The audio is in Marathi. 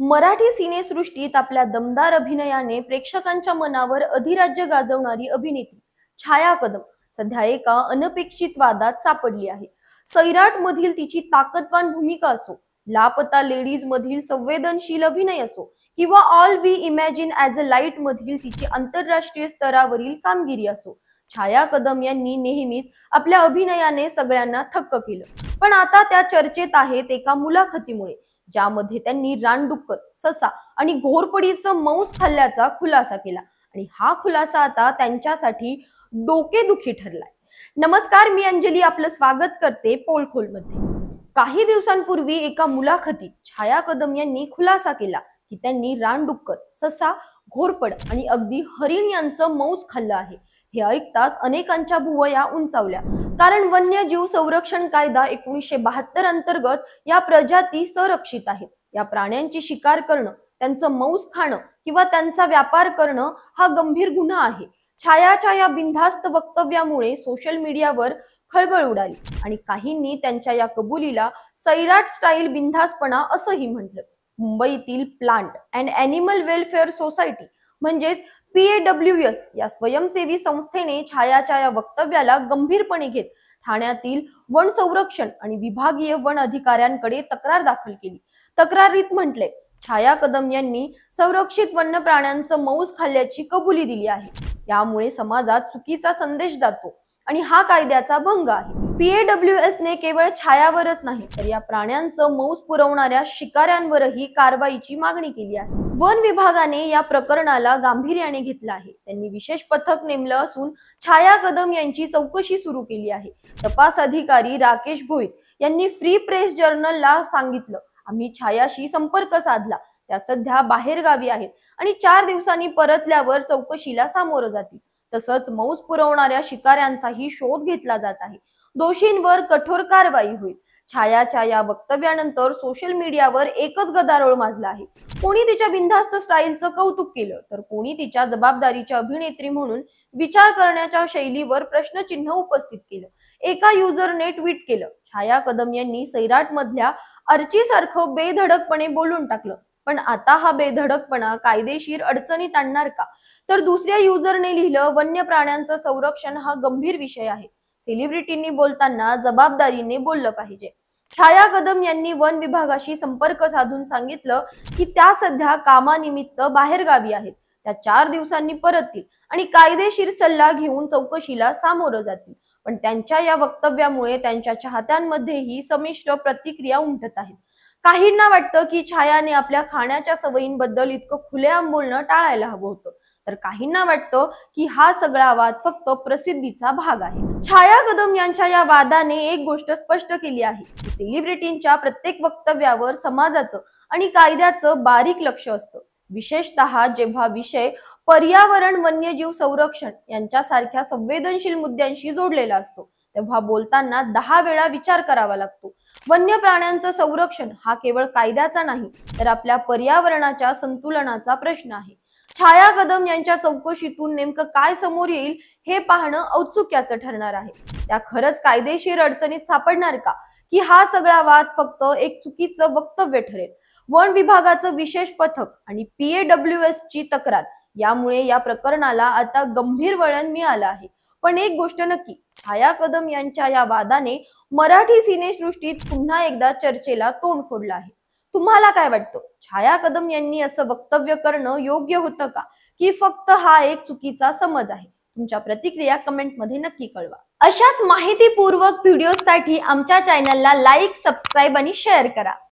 मराठी सिनेसृष्टीत आपल्या दमदार अभिनयाने प्रेक्षकांच्या मनावर अधिराज्य गाजवणारी अभिनेत्री छाया कदम सध्या एका अनपेक्षित वादात सापडली आहे। सैराट मधील तिची ताकदवान भूमिका असो, लापता लेडीज मधील संवेदनशील अभिनय असो किंवा all we imagine as a light मधील तिची आंतरराष्ट्रीय स्तरावरील कामगिरी असो, छाया कदम यांनी नेहमीच आपल्या अभिनयाने सगळ्यांना थक्क केलं। पण आता त्या चर्चेत आहेत एका मुलाखतीमुळे, ज्यामध्ये त्यांनी रानडुक्कर, ससा आणि घोरपडीचं मांस खाल्ल्याचा खुलासा केला आणि हा खुलासा आता त्यांच्यासाठी डोकेदुखी ठरलाय। नमस्कार, मी अंजली आपलं स्वागत करते पोलखोल मध्ये। काही दिवसांपूर्वी एका मुलाखतीत छाया कदम यांनी खुलासा केला की त्यांनी रानडुक्कर, ससा, घोरपड आणि अगदी हरिण यांचं मांस खाल्लं आहे। हे ऐकताच अनेकांच्या भुवया उंचावल्या, कारण वन्यजीव संरक्षण कायदा 1972 अंतर्गत या प्रजाती संरक्षित आहेत। या प्राण्यांची शिकार करणं, त्यांचं मांस खाणं किंवा त्यांचा व्यापार करणं हा गंभीर गुन्हा आहे। छायाच्या या बिनधास्त वक्तव्यामुळे सोशल मीडियावर खळबळ उडाली आणि काहींनी त्यांच्या या कबुलीला सैराट स्टाईल बिनधास्तपणा असंही म्हटलं। मुंबईतील plant and animal welfare society म्हणजेच PAWS या स्वयंसेवी संस्थेने छायाच्या या वक्तव्याला गंभीरपणे घेत ठाण्यातील वन संरक्षण आणि विभागीय वन अधिकाऱ्यांकडे तक्रार दाखल केली। तक्रारीत म्हटले, छाया कदम यांनी संरक्षित वन्य प्राण्यांचं मांस खाल्ल्याची कबुली दिली आहे। यामुळे समाजात चुकीचा संदेश जातो आणि हा कायद्याचा भंग आहे। PAWS ने केवळ छायावरच नाही तर या प्राण्यांचं मांस पुरवणाऱ्या शिकाऱ्यांवरही कारवाईची मागणी केली आहे। वन विभागाने या प्रकरणाला गांभीर्याने घेतलं आहे। त्यांनी विशेष पथक नेमलं असून छाया कदम यांची चौकशी सुरू केली आहे। तपास अधिकारी राकेश भोईर यांनी फ्री प्रेस जर्नलला सांगितलं, आम्ही छायाशी संपर्क साधला, त्या सध्या बाहेरगावी आहेत आणि 4 दिवसांनी परतल्यावर चौकशीला सामोरं जातील। तसंच मांस पुरवणाऱ्या शिकाऱ्यांचाही शोध घेतला जात आहे। दोषींवर कठोर कारवाई होईल। छायाच्या या वक्तव्यानंतर सोशल मीडियावर एकच गदारोळ माजला आहे। कोणी तिच्या बिनधास्त स्टाईलचं कौतुक केलं तर कोणी तिच्या जबाबदारीच्या अभिनेत्री म्हणून विचार करण्याच्या शैलीवर प्रश्नचिन्ह उपस्थित केलं। एका युजरने ट्विट केलं, छाया कदम यांनी सैराट मधल्या अर्ची सारखं बेधडकपणे बोलून टाकलं, पण आता हा बेधडकपणा कायदेशीर अडचणीत आणणार का? तर दुसऱ्या युजरने लिहिलं, वन्य प्राण्यांचं संरक्षण हा गंभीर विषय आहे, सेलिब्रिटींनी बोलताना जबाबदारीने बोललं पाहिजे। छाया कदम यांनी वन विभागाशी संपर्क साधून सांगितलं की त्या सध्या कामानिमित्त बाहेरगावी आहेत, त्या 4 दिवसांनी परततील आणि कायदेशीर सल्ला घेऊन चौकशीला सामोरं जातील। पण त्यांच्या या वक्तव्यामुळे त्यांच्या चाहत्यांमध्येही संमिश्र प्रतिक्रिया उमटत आहेत। काहींना वाटतं की छायाने आपल्या खाण्याच्या सवयींबद्दल इतकं खुलेआम बोलणं टाळायला हवं होतं, तर काहींना वाटतं की हा सगळा वाद फक्त प्रसिद्धीचा भाग आहे। छाया कदम यांच्या या वादाने एक गोष्ट स्पष्ट केली आहे की सेलिब्रिटींच्या प्रत्येक वक्तव्यावर समाजाचं आणि कायद्याचं बारीक लक्ष असतं, विशेषतः जेव्हा विषय पर्यावरण, वन्यजीव संरक्षण यांच्यासारख्या संवेदनशील मुद्द्यांशी जोडलेला असतो, तेव्हा बोलताना 10 वेळा विचार करावा लागतो। वन्य प्राण्यांचं संरक्षण हा केवळ कायद्याचा नाही तर आपल्या पर्यावरणाच्या संतुलनाचा प्रश्न आहे। छाया कदम यांच्या चौकशीतून नेमकं काय समोर येईल हे पाहणं औत्सुक्याचं ठरणार आहे। त्या खरंच कायदेशीर अडचणीत सापडणार का, की हा सगळा वाद फक्त एक चुकीचं वक्तव्य ठरेल? वन विभागाचं विशेष पथक आणि PAWS ची तक्रार यामुळे या प्रकरणाला आता गंभीर वळण मिळालं आहे। पण एक गोष्ट नक्की, छाया कदम यांच्या या वादाने मराठी सिनेसृष्टीत पुन्हा एकदा चर्चेला तोंड फोडलं आहे। तुम्हाला काय वाटतं? छाया कदम यांनी असं वक्तव्य करणं योग्य होतं का, की फक्त हा एक चुकीचा समज आहे? तुमच्या प्रतिक्रिया कमेंटमध्ये नक्की कळवा। अशाच माहितीपूर्वक व्हिडिओसाठी आमच्या चॅनलला लाईक, सबस्क्राईब आणि शेअर करा।